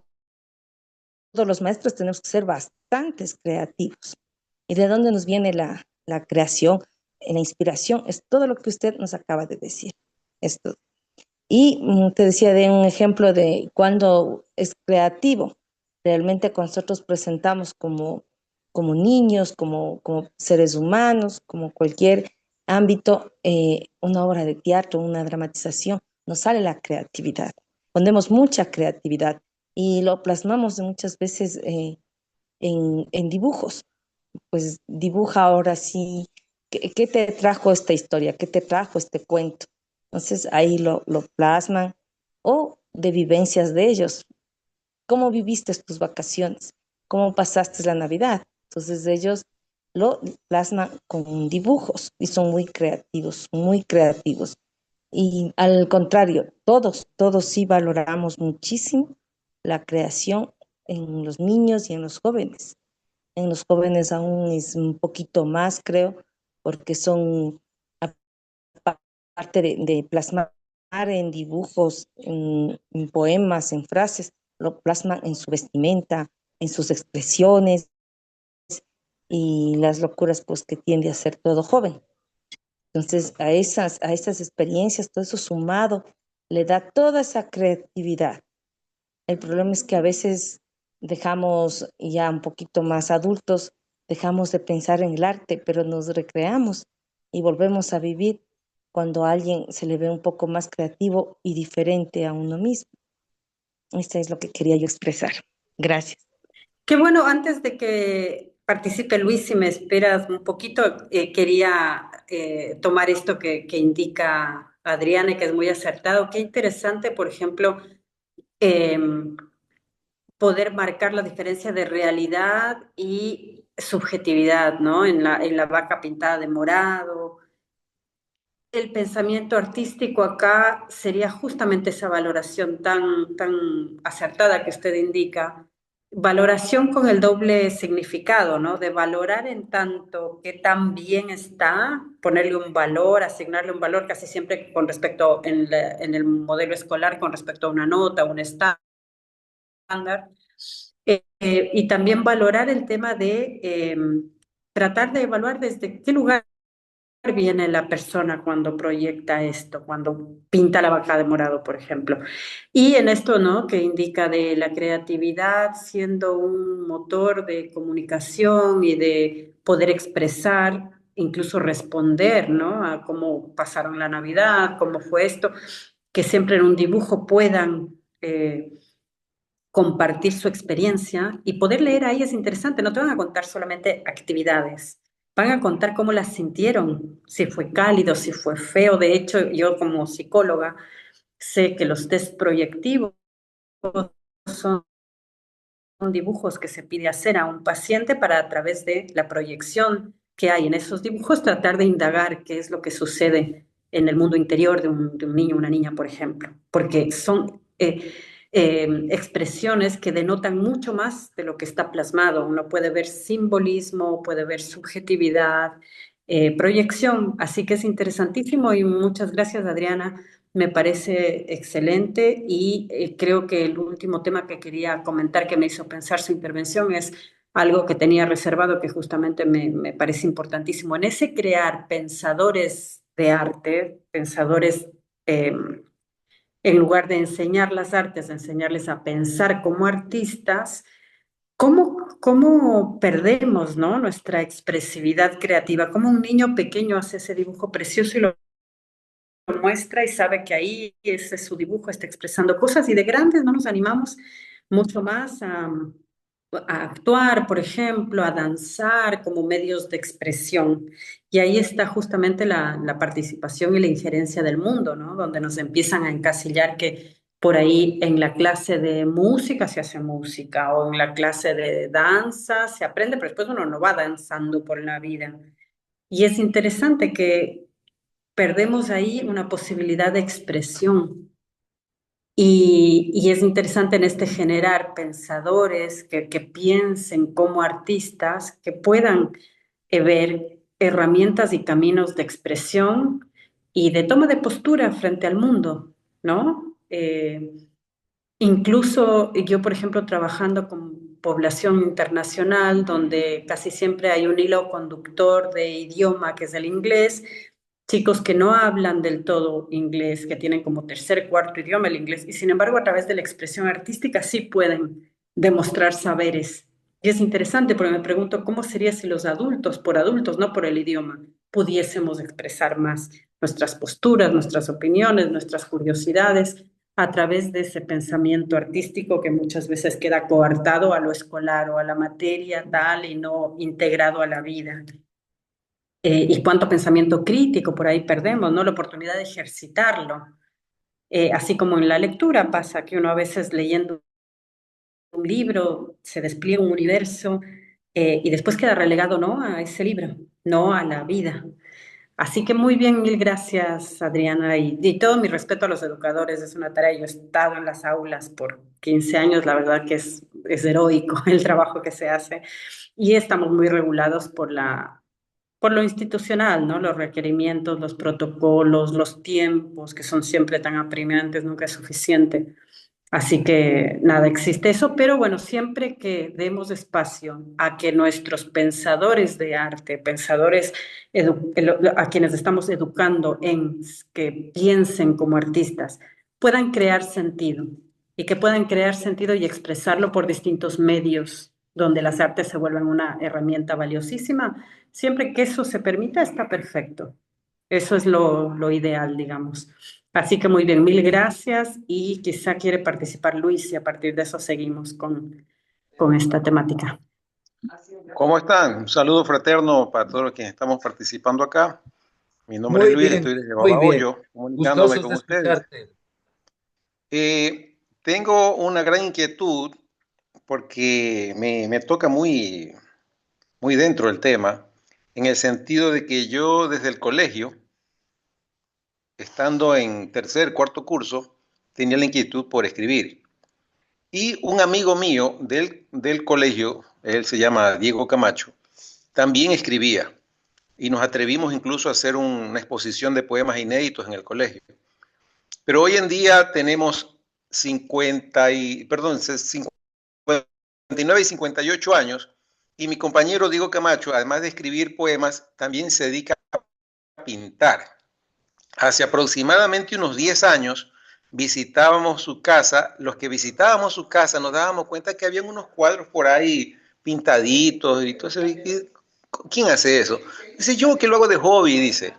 los maestros tenemos que ser bastantes creativos. ¿Y de dónde nos viene la creación, la inspiración? Es todo lo que usted nos acaba de decir. Esto. Y te decía de un ejemplo de cuando es creativo. Realmente cuando nosotros presentamos como niños, como seres humanos, como cualquier ámbito, una obra de teatro, una dramatización, nos sale la creatividad. Ponemos mucha creatividad y lo plasmamos muchas veces en dibujos. Pues dibuja ahora sí, ¿qué te trajo esta historia? ¿Qué te trajo este cuento? Entonces ahí lo plasman o de vivencias de ellos. ¿Cómo viviste tus vacaciones? ¿Cómo pasaste la Navidad? Entonces ellos lo plasman con dibujos y son muy creativos, muy creativos. Y al contrario, todos sí valoramos muchísimo la creación en los niños y en los jóvenes. En los jóvenes aún es un poquito más, creo, porque son, aparte de plasmar en dibujos, en poemas, en frases, lo plasman en su vestimenta, en sus expresiones y las locuras pues que tiende a ser todo joven. Entonces, a esas experiencias, todo eso sumado, le da toda esa creatividad. El problema es que a veces dejamos, ya un poquito más adultos, dejamos de pensar en el arte, pero nos recreamos y volvemos a vivir cuando a alguien se le ve un poco más creativo y diferente a uno mismo. Esto es lo que quería yo expresar. Gracias. Qué bueno, antes de que participe Luis, si me esperas un poquito, quería tomar esto que indica Adriana y que es muy acertado. Qué interesante, por ejemplo, poder marcar la diferencia de realidad y subjetividad, ¿no? En la vaca pintada de morado. El pensamiento artístico acá sería justamente esa valoración tan acertada que usted indica, valoración con el doble significado, ¿no? De valorar en tanto que tan bien está, ponerle un valor, asignarle un valor casi siempre con respecto en el modelo escolar, con respecto a una nota, un estándar, y también valorar el tema de tratar de evaluar desde qué lugar viene la persona cuando proyecta esto, cuando pinta la vaca de morado, por ejemplo. Y en esto, ¿no? Que indica de la creatividad siendo un motor de comunicación y de poder expresar, incluso responder, ¿no? A cómo pasaron la Navidad, cómo fue esto, que siempre en un dibujo puedan compartir su experiencia y poder leer ahí es interesante. No te van a contar solamente actividades, van a contar cómo las sintieron, si fue cálido, si fue feo. De hecho, yo como psicóloga sé que los test proyectivos son dibujos que se pide hacer a un paciente para a través de la proyección que hay en esos dibujos tratar de indagar qué es lo que sucede en el mundo interior de un niño o una niña, por ejemplo, porque son expresiones que denotan mucho más de lo que está plasmado. Uno puede ver simbolismo, puede ver subjetividad, proyección, así que es interesantísimo y muchas gracias, Adriana. Me parece excelente y creo que el último tema que quería comentar que me hizo pensar su intervención es algo que tenía reservado que justamente me parece importantísimo. En ese crear pensadores de arte, pensadores, en lugar de enseñar las artes, enseñarles a pensar como artistas, ¿cómo perdemos, ¿no? Nuestra expresividad creativa? ¿Cómo un niño pequeño hace ese dibujo precioso y lo muestra y sabe que ahí ese es su dibujo, está expresando cosas y de grandes no nos animamos mucho más a actuar, por ejemplo, a danzar como medios de expresión? Y ahí está justamente la participación y la injerencia del mundo, ¿no? Donde nos empiezan a encasillar que por ahí en la clase de música se hace música o en la clase de danza se aprende, pero después uno no va danzando por la vida. Y es interesante que perdemos ahí una posibilidad de expresión. Y es interesante en este generar pensadores que piensen como artistas, que puedan ver herramientas y caminos de expresión y de toma de postura frente al mundo, ¿no? Incluso yo, por ejemplo, trabajando con población internacional, donde casi siempre hay un hilo conductor de idioma, que es el inglés, chicos que no hablan del todo inglés, que tienen como tercer, cuarto idioma el inglés, y sin embargo a través de la expresión artística sí pueden demostrar saberes. Y es interesante porque me pregunto cómo sería si los adultos, por adultos, no por el idioma, pudiésemos expresar más nuestras posturas, nuestras opiniones, nuestras curiosidades a través de ese pensamiento artístico que muchas veces queda coartado a lo escolar o a la materia tal y no integrado a la vida. Y cuánto pensamiento crítico por ahí perdemos, ¿no? La oportunidad de ejercitarlo. Así como en la lectura pasa que uno a veces leyendo un libro se despliega un universo y después queda relegado, ¿no? A ese libro, no a la vida. Así que muy bien, mil gracias, Adriana, y todo mi respeto a los educadores, es una tarea. Yo he estado en las aulas por 15 años, la verdad que es heroico el trabajo que se hace y estamos muy regulados por lo institucional, ¿no? Los requerimientos, los protocolos, los tiempos, que son siempre tan apremiantes, nunca es suficiente. Así que nada, existe eso, pero bueno, siempre que demos espacio a que nuestros pensadores de arte, pensadores a quienes estamos educando en que piensen como artistas, puedan crear sentido y que puedan crear sentido y expresarlo por distintos medios, donde las artes se vuelven una herramienta valiosísima. Siempre que eso se permita, está perfecto. Eso es lo ideal, digamos. Así que muy bien, mil gracias y quizá quiere participar Luis y a partir de eso seguimos con esta temática. ¿Cómo están? Un saludo fraterno para todos los que estamos participando acá. Mi nombre es Muy Luis, bien, estoy desde muy bien. Babahoyo, comunicándome Gustosos con de ustedes. escucharte. Tengo una gran inquietud porque me toca muy dentro el tema, en el sentido de que yo desde el colegio, estando en tercer, cuarto curso, tenía la inquietud por escribir. Y un amigo mío del colegio, él se llama Diego Camacho, también escribía. Y nos atrevimos incluso a hacer una exposición de poemas inéditos en el colegio. Pero hoy en día tenemos 59 y 58 años y mi compañero Diego Camacho, además de escribir poemas, también se dedica a pintar. Hace aproximadamente unos 10 años visitábamos su casa. Los que visitábamos su casa nos dábamos cuenta que había unos cuadros por ahí pintaditos y todo eso. ¿Quién hace eso? Dice, yo que lo hago de hobby, dice.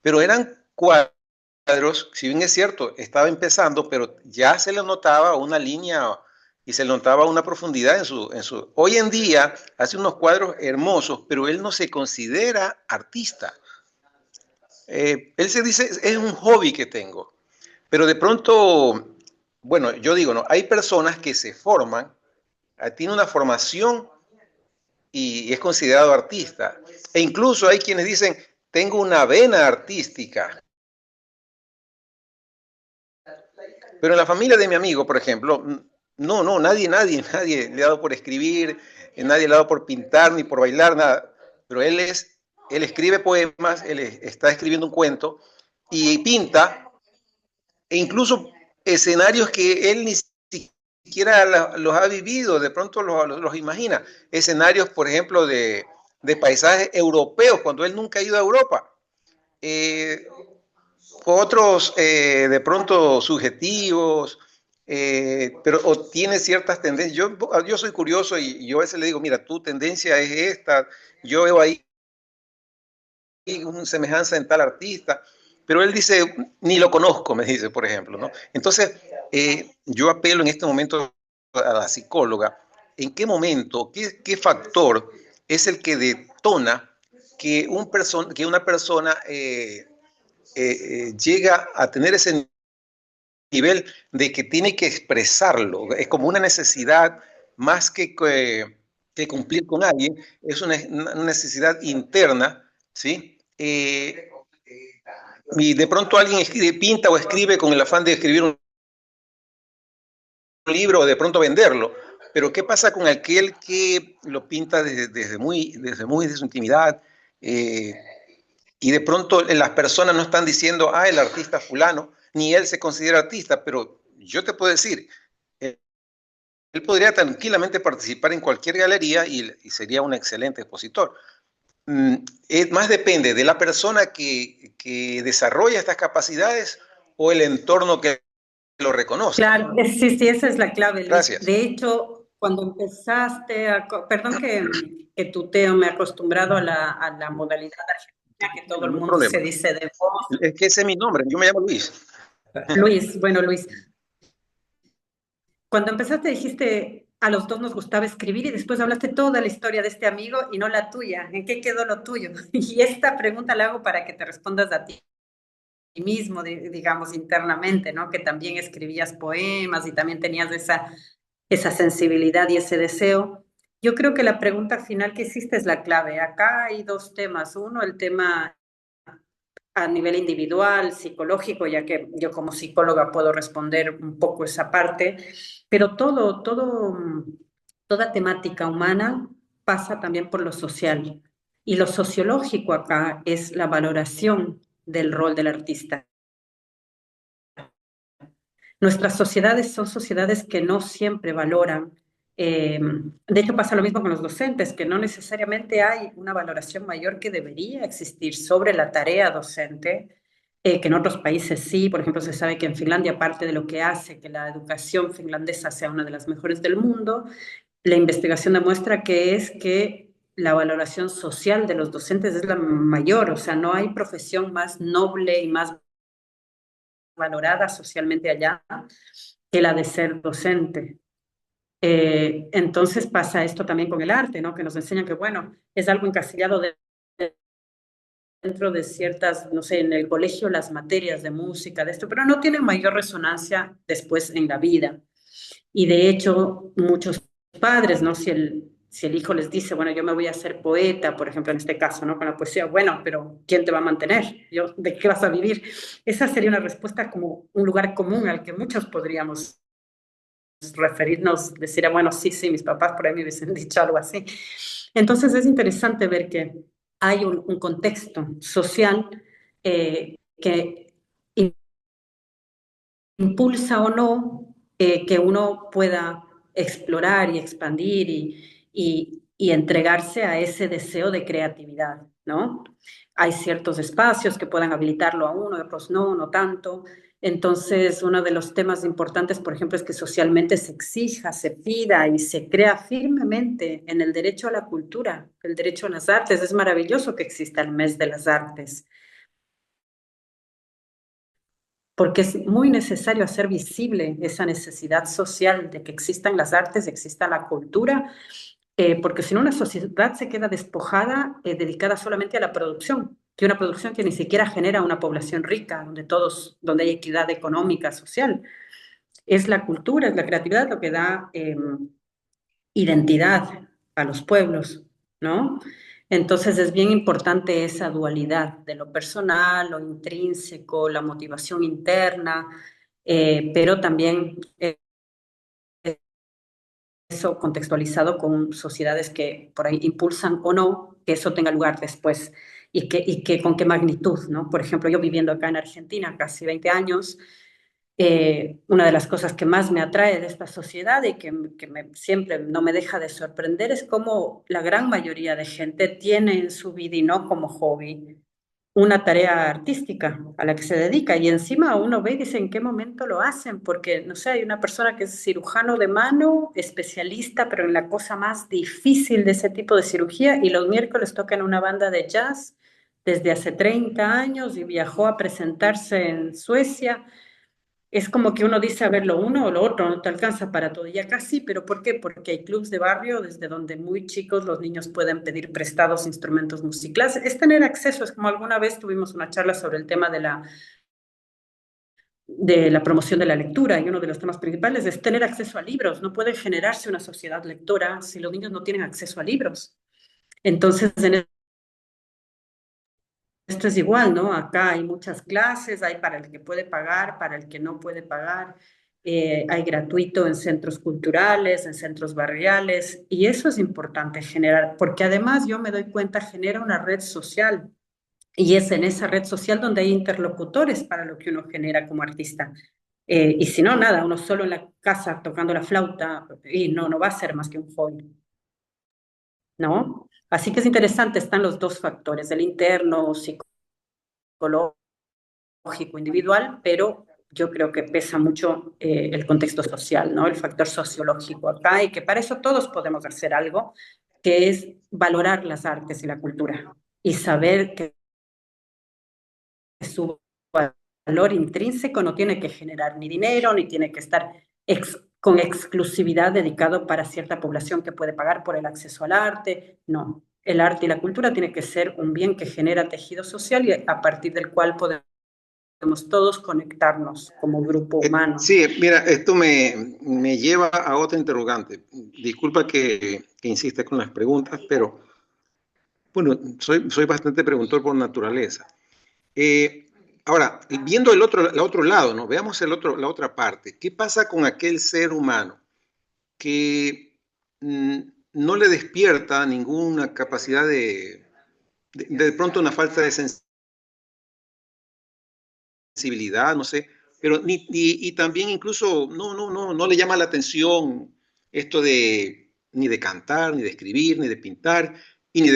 Pero eran cuadros, si bien es cierto, estaba empezando, pero ya se le notaba una línea y se le notaba una profundidad en su... Hoy en día hace unos cuadros hermosos, pero él no se considera artista. Él se dice, es un hobby que tengo. Pero de pronto, bueno, yo digo, no, hay personas que se forman, tienen una formación y es considerado artista. E incluso hay quienes dicen, tengo una vena artística. Pero en la familia de mi amigo, por ejemplo, nadie le ha dado por escribir, nadie le ha dado por pintar ni por bailar, nada. Pero él escribe poemas, está escribiendo un cuento y pinta, e incluso escenarios que él ni siquiera los ha vivido, de pronto los imagina. Escenarios, por ejemplo, de paisajes europeos, cuando él nunca ha ido a Europa. Otros de pronto subjetivos, pero tiene ciertas tendencias. Yo soy curioso y yo a veces le digo, mira, tu tendencia es esta, yo veo ahí una semejanza en tal artista, pero él dice, ni lo conozco, me dice, por ejemplo, ¿no? Entonces, yo apelo en este momento a la psicóloga, ¿en qué momento, qué factor es el que detona que una persona llega a tener ese nivel de que tiene que expresarlo? Es como una necesidad más que cumplir con alguien, es una necesidad interna, ¿sí? Y de pronto alguien pinta o escribe con el afán de escribir un libro o de pronto venderlo. Pero ¿qué pasa con aquel que lo pinta desde muy de su intimidad? Y de pronto las personas no están diciendo, el artista fulano, ni él se considera artista, pero yo te puedo decir, él podría tranquilamente participar en cualquier galería y sería un excelente expositor. Más depende de la persona que desarrolla estas capacidades o el entorno que lo reconoce. Claro, sí, esa es la clave, Luis. Gracias. De hecho, cuando empezaste perdón que tuteo, me he acostumbrado a la modalidad argentina que todo el Ningún mundo problema. se dice de vos. Es que ese es mi nombre, yo me llamo Luis. Luis, bueno, Luis, cuando empezaste dijiste, a los dos nos gustaba escribir y después hablaste toda la historia de este amigo y no la tuya. ¿En qué quedó lo tuyo? Y esta pregunta la hago para que te respondas a ti mismo, digamos, internamente, ¿no? Que también escribías poemas y también tenías esa sensibilidad y ese deseo. Yo creo que la pregunta final que hiciste es la clave. Acá hay dos temas. Uno, el tema a nivel individual, psicológico, ya que yo como psicóloga puedo responder un poco esa parte, pero toda temática humana pasa también por lo social. Y lo sociológico acá es la valoración del rol del artista. Nuestras sociedades son sociedades que no siempre valoran. De hecho, pasa lo mismo con los docentes, que no necesariamente hay una valoración mayor que debería existir sobre la tarea docente. que en otros países sí. Por ejemplo, se sabe que en Finlandia, parte de lo que hace que la educación finlandesa sea una de las mejores del mundo, la investigación demuestra que es que la valoración social de los docentes es la mayor. O sea, no hay profesión más noble y más valorada socialmente allá que la de ser docente. Entonces pasa esto también con el arte, ¿no? Que nos enseñan que, bueno, es algo encasillado dentro de ciertas, no sé, en el colegio las materias de música, de esto, pero no tienen mayor resonancia después en la vida. Y de hecho, muchos padres, ¿no? Si el hijo les dice, bueno, yo me voy a hacer poeta, por ejemplo, en este caso, ¿no? Con la poesía, bueno, pero ¿quién te va a mantener? ¿De qué vas a vivir? Esa sería una respuesta como un lugar común al que muchos podríamos referirnos, decir, bueno, sí, sí, mis papás por ahí me hubiesen dicho algo así. Entonces es interesante ver que hay un contexto social que impulsa o no que uno pueda explorar y expandir y entregarse a ese deseo de creatividad, ¿no? Hay ciertos espacios que puedan habilitarlo a uno, otros no, no tanto. Entonces, uno de los temas importantes, por ejemplo, es que socialmente se exija, se pida y se crea firmemente en el derecho a la cultura, el derecho a las artes. Es maravilloso que exista el mes de las artes, porque es muy necesario hacer visible esa necesidad social de que existan las artes, exista la cultura, porque si no una sociedad se queda despojada, dedicada solamente a la producción, que una producción que ni siquiera genera una población rica, donde hay equidad económica, social. Es la cultura, es la creatividad lo que da identidad a los pueblos, ¿no? Entonces es bien importante esa dualidad de lo personal, lo intrínseco, la motivación interna, pero también eso contextualizado con sociedades que por ahí impulsan o no que eso tenga lugar después y que con qué magnitud, ¿no? Por ejemplo, yo viviendo acá en Argentina casi 20 años, una de las cosas que más me atrae de esta sociedad y que siempre no me deja de sorprender es cómo la gran mayoría de gente tiene en su vida y no como hobby una tarea artística a la que se dedica y encima uno ve y dice en qué momento lo hacen, porque no sé, hay una persona que es cirujano de mano, especialista, pero en la cosa más difícil de ese tipo de cirugía y los miércoles toca en una banda de jazz desde hace 30 años y viajó a presentarse en Suecia. Es como que uno dice, a ver, lo uno o lo otro, no te alcanza para todo. Y acá sí, pero ¿por qué? Porque hay clubs de barrio desde donde muy chicos los niños pueden pedir prestados instrumentos musicales. Es tener acceso, es como alguna vez tuvimos una charla sobre el tema de la promoción de la lectura y uno de los temas principales es tener acceso a libros. No puede generarse una sociedad lectora si los niños no tienen acceso a libros. Entonces, en esto es igual, ¿no? Acá hay muchas clases, hay para el que puede pagar, para el que no puede pagar, hay gratuito en centros culturales, en centros barriales, y eso es importante generar, porque además yo me doy cuenta, genera una red social, y es en esa red social donde hay interlocutores para lo que uno genera como artista. Y si no, nada, uno solo en la casa tocando la flauta, y no va a ser más que un hobby, ¿no? Así que es interesante, están los dos factores, el interno, psicológico, individual, pero yo creo que pesa mucho el contexto social, ¿no? El factor sociológico acá y que para eso todos podemos hacer algo, que es valorar las artes y la cultura y saber que su valor intrínseco no tiene que generar ni dinero, ni tiene que estar con exclusividad dedicado para cierta población que puede pagar por el acceso al arte. No, el arte y la cultura tiene que ser un bien que genera tejido social y a partir del cual podemos todos conectarnos como grupo humano. Sí, mira, esto me lleva a otra interrogante. Disculpa que insista con las preguntas, pero bueno, soy bastante preguntor por naturaleza. Ahora, viendo el otro lado, ¿no? Veamos la otra parte. ¿Qué pasa con aquel ser humano que no le despierta ninguna capacidad de pronto una falta de sensibilidad, no sé, pero y también incluso no le llama la atención esto ni de cantar, ni de escribir, ni de pintar, y ni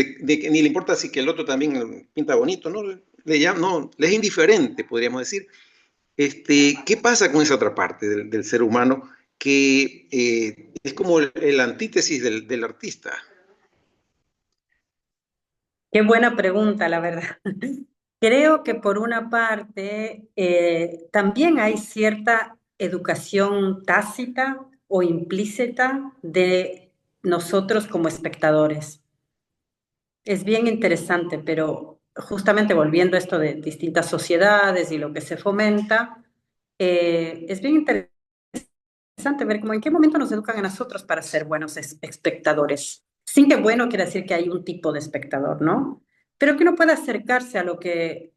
le importa si que el otro también pinta bonito, ¿no? no, le es indiferente, podríamos decir. ¿Qué pasa con esa otra parte del ser humano que es como el antítesis del artista? Qué buena pregunta, la verdad. Creo que por una parte también hay cierta educación tácita o implícita de nosotros como espectadores. Es bien interesante, pero justamente volviendo a esto de distintas sociedades y lo que se fomenta, es bien interesante ver cómo en qué momento nos educan a nosotros para ser buenos espectadores. Sin que bueno quiera decir que hay un tipo de espectador, ¿no? Pero que uno pueda acercarse a lo que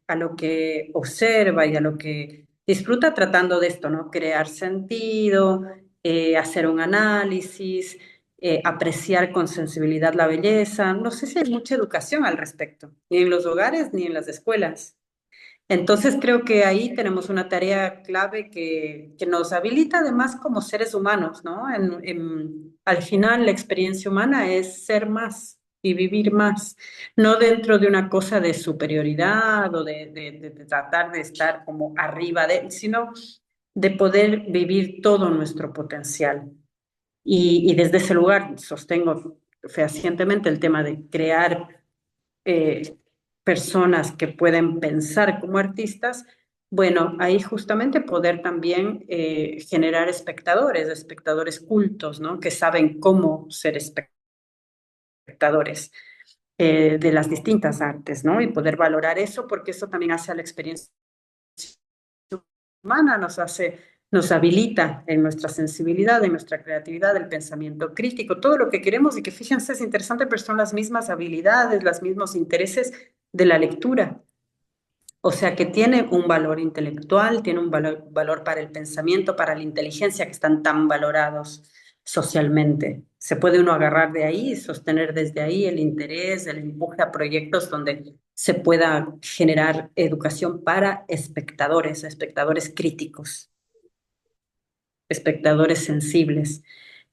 observa y a lo que disfruta tratando de esto, ¿no? Crear sentido, hacer un análisis, apreciar con sensibilidad la belleza. No sé si hay mucha educación al respecto, ni en los hogares ni en las escuelas. Entonces creo que ahí tenemos una tarea clave que nos habilita además como seres humanos, ¿no? Al final la experiencia humana es ser más y vivir más, no dentro de una cosa de superioridad o de tratar de estar como arriba de, sino de poder vivir todo nuestro potencial. Y desde ese lugar sostengo fehacientemente el tema de crear personas que pueden pensar como artistas, bueno, ahí justamente poder también generar espectadores, espectadores cultos, ¿no? Que saben cómo ser espectadores de las distintas artes, ¿no? Y poder valorar eso porque eso también hace a la experiencia humana, nos habilita en nuestra sensibilidad, en nuestra creatividad, el pensamiento crítico, todo lo que queremos y que fíjense es interesante, pero son las mismas habilidades, los mismos intereses de la lectura. O sea que tiene un valor intelectual, tiene un valor para el pensamiento, para la inteligencia, que están tan valorados socialmente. Se puede uno agarrar de ahí y sostener desde ahí el interés, el empuje a proyectos donde se pueda generar educación para espectadores, espectadores críticos, espectadores sensibles.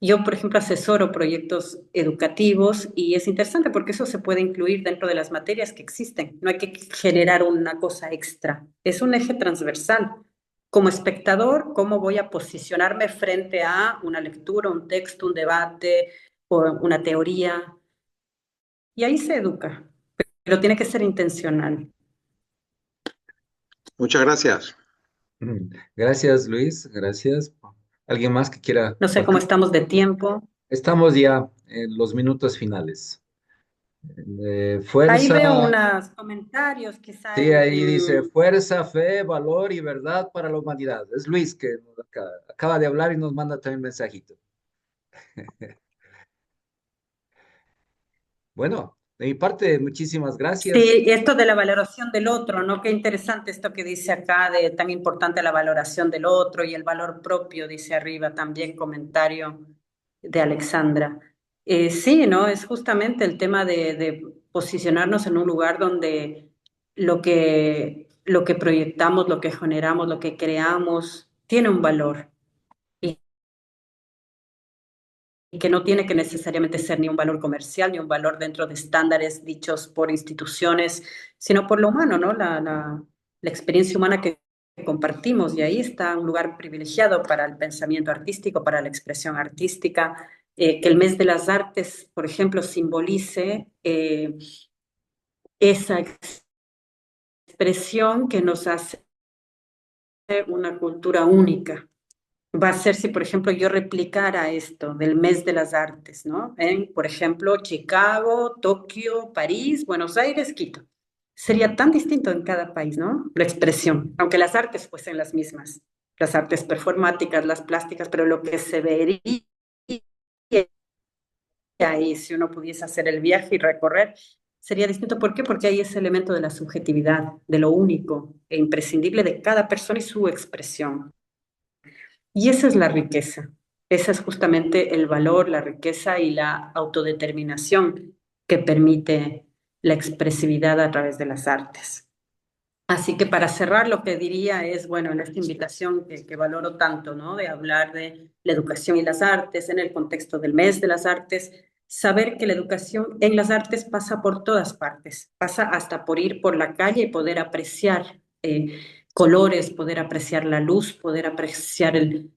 Yo, por ejemplo, asesoro proyectos educativos y es interesante porque eso se puede incluir dentro de las materias que existen. No hay que generar una cosa extra. Es un eje transversal. Como espectador, ¿cómo voy a posicionarme frente a una lectura, un texto, un debate o una teoría? Y ahí se educa, pero tiene que ser intencional. Muchas gracias. Gracias, Luis, gracias. ¿Alguien más que quiera No sé cómo compartir? estamos de tiempo. Estamos ya en los minutos finales. Ahí Fuerza, veo unos comentarios, quizá sí, ahí dice fuerza, fe, valor y verdad para la humanidad. Es Luis que acaba de hablar y nos manda también un mensajito. Bueno, de mi parte, muchísimas gracias. Sí, esto de la valoración del otro, ¿no? Qué interesante esto que dice acá, de tan importante la valoración del otro y el valor propio, dice arriba también comentario de Alexandra. Sí, ¿no? Es justamente el tema de posicionarnos en un lugar donde lo que proyectamos, lo que generamos, lo que creamos, tiene un valor y que no tiene que necesariamente ser ni un valor comercial, ni un valor dentro de estándares dichos por instituciones, sino por lo humano, ¿no? La experiencia humana que compartimos y ahí está un lugar privilegiado para el pensamiento artístico, para la expresión artística, que el mes de las artes, por ejemplo, simbolice esa expresión que nos hace una cultura única. Va a ser si, por ejemplo, yo replicara esto del mes de las artes, ¿no? Por ejemplo, Chicago, Tokio, París, Buenos Aires, Quito. Sería tan distinto en cada país, ¿no? La expresión, aunque las artes fuesen las mismas, las artes performáticas, las plásticas, pero lo que se vería ahí, si uno pudiese hacer el viaje y recorrer, sería distinto. ¿Por qué? Porque hay ese elemento de la subjetividad, de lo único e imprescindible de cada persona y su expresión. Y esa es la riqueza. Ese es justamente el valor, la riqueza y la autodeterminación que permite la expresividad a través de las artes. Así que para cerrar lo que diría es, bueno, en esta invitación que valoro tanto, ¿no? De hablar de la educación y las artes en el contexto del mes de las artes, saber que la educación en las artes pasa por todas partes, pasa hasta por ir por la calle y poder apreciar colores, poder apreciar la luz, poder apreciar el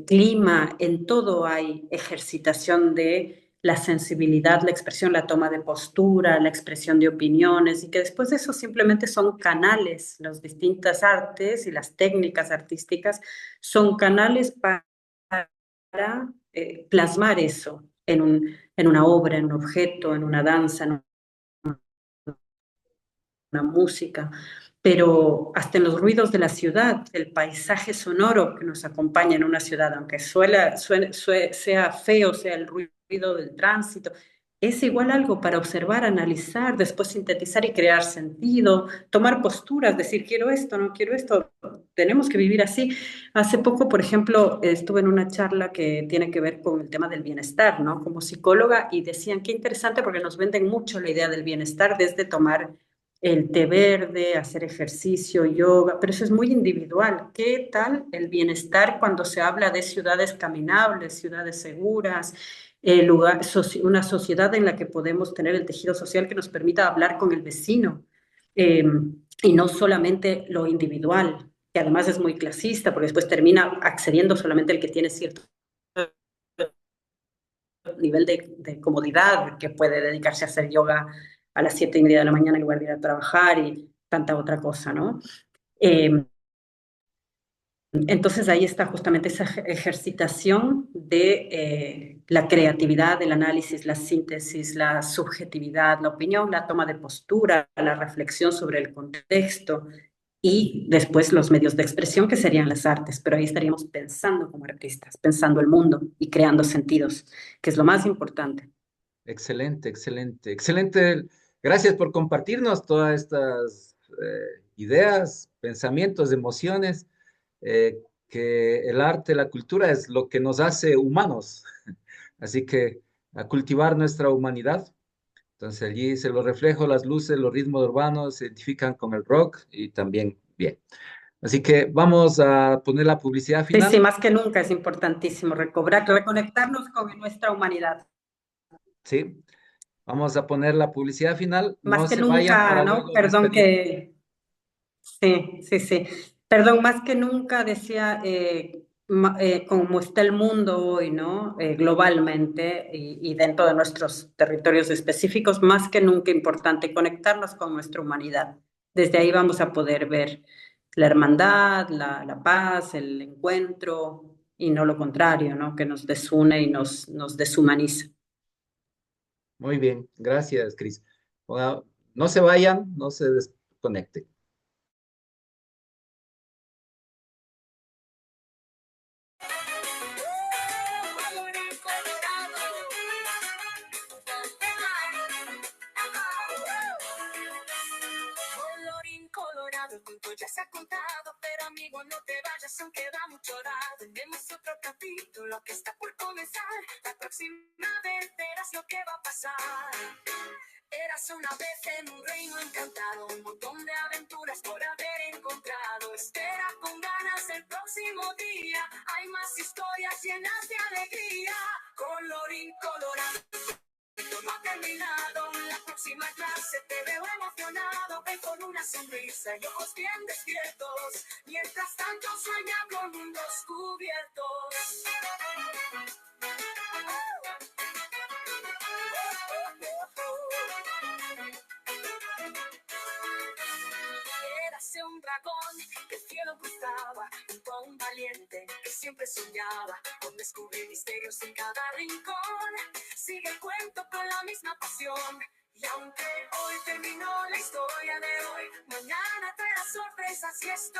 clima. En todo hay ejercitación de la sensibilidad, la expresión, la toma de postura, la expresión de opiniones, y que después de eso simplemente son canales. Las distintas artes y las técnicas artísticas son canales para plasmar eso en una obra, en un objeto, en una danza, en una música, pero hasta en los ruidos de la ciudad, el paisaje sonoro que nos acompaña en una ciudad, aunque sea feo, sea el ruido del tránsito, es igual algo para observar, analizar, después sintetizar y crear sentido, tomar posturas, decir quiero esto, no quiero esto, tenemos que vivir así. Hace poco, por ejemplo, estuve en una charla que tiene que ver con el tema del bienestar, ¿no? Como psicóloga, y decían qué interesante porque nos venden mucho la idea del bienestar desde tomar el té verde, hacer ejercicio, yoga, pero eso es muy individual. ¿Qué tal el bienestar cuando se habla de ciudades caminables, ciudades seguras, una sociedad en la que podemos tener el tejido social que nos permita hablar con el vecino, eh, y no solamente lo individual, que además es muy clasista, porque después termina accediendo solamente el que tiene cierto nivel de comodidad, que puede dedicarse a hacer yoga a las 7:30 de la mañana en lugar de ir a trabajar y tanta otra cosa, ¿no? Eh, entonces ahí está justamente esa ejercitación de la creatividad, el análisis, la síntesis, la subjetividad, la opinión, la toma de postura, la reflexión sobre el contexto y después los medios de expresión que serían las artes, pero ahí estaríamos pensando como artistas, pensando el mundo y creando sentidos, que es lo más importante. Excelente, excelente, excelente. Gracias por compartirnos todas estas ideas, pensamientos, emociones, que el arte, la cultura es lo que nos hace humanos. Así que a cultivar nuestra humanidad. Entonces allí se lo reflejo, las luces, los ritmos urbanos se identifican con el rock y también bien. Así que vamos a poner la publicidad Sí, sí, final. más que nunca es importantísimo recobrar, reconectarnos con nuestra humanidad. Sí, vamos a poner la publicidad final. Más No que se vayan nunca, para ¿no? luego Perdón despedir. que sí, sí, sí. Perdón, más que nunca decía, como está el mundo hoy, ¿no? Globalmente y dentro de nuestros territorios específicos, más que nunca importante conectarnos con nuestra humanidad. Desde ahí vamos a poder ver la hermandad, la paz, el encuentro y no lo contrario, ¿no? Que nos desune y nos deshumaniza. Muy bien, gracias, Cris. Bueno, no se vayan, no se desconecten. Colorín colorado, el cuento ya se ha contado, pero amigo no te vayas, aún queda mucho lado. Tenemos otro capítulo que está por comenzar. La próxima vez verás lo que va a pasar. Eras una vez en un reino encantado, un montón de aventuras por haber encontrado. Espera con ganas el próximo día, hay más historias llenas de alegría. Colorín colorado, no ha terminado, la próxima clase te veo emocionado. Ven con una sonrisa y ojos bien despiertos, mientras tanto sueña con mundos cubiertos. Érase un dragón que el cielo cruzaba, junto a un valiente que siempre soñaba con descubrir misterios en cada rincón. Sigue el cuento con la misma pasión, y aunque hoy terminó la historia de hoy, mañana traerá sorpresas y esto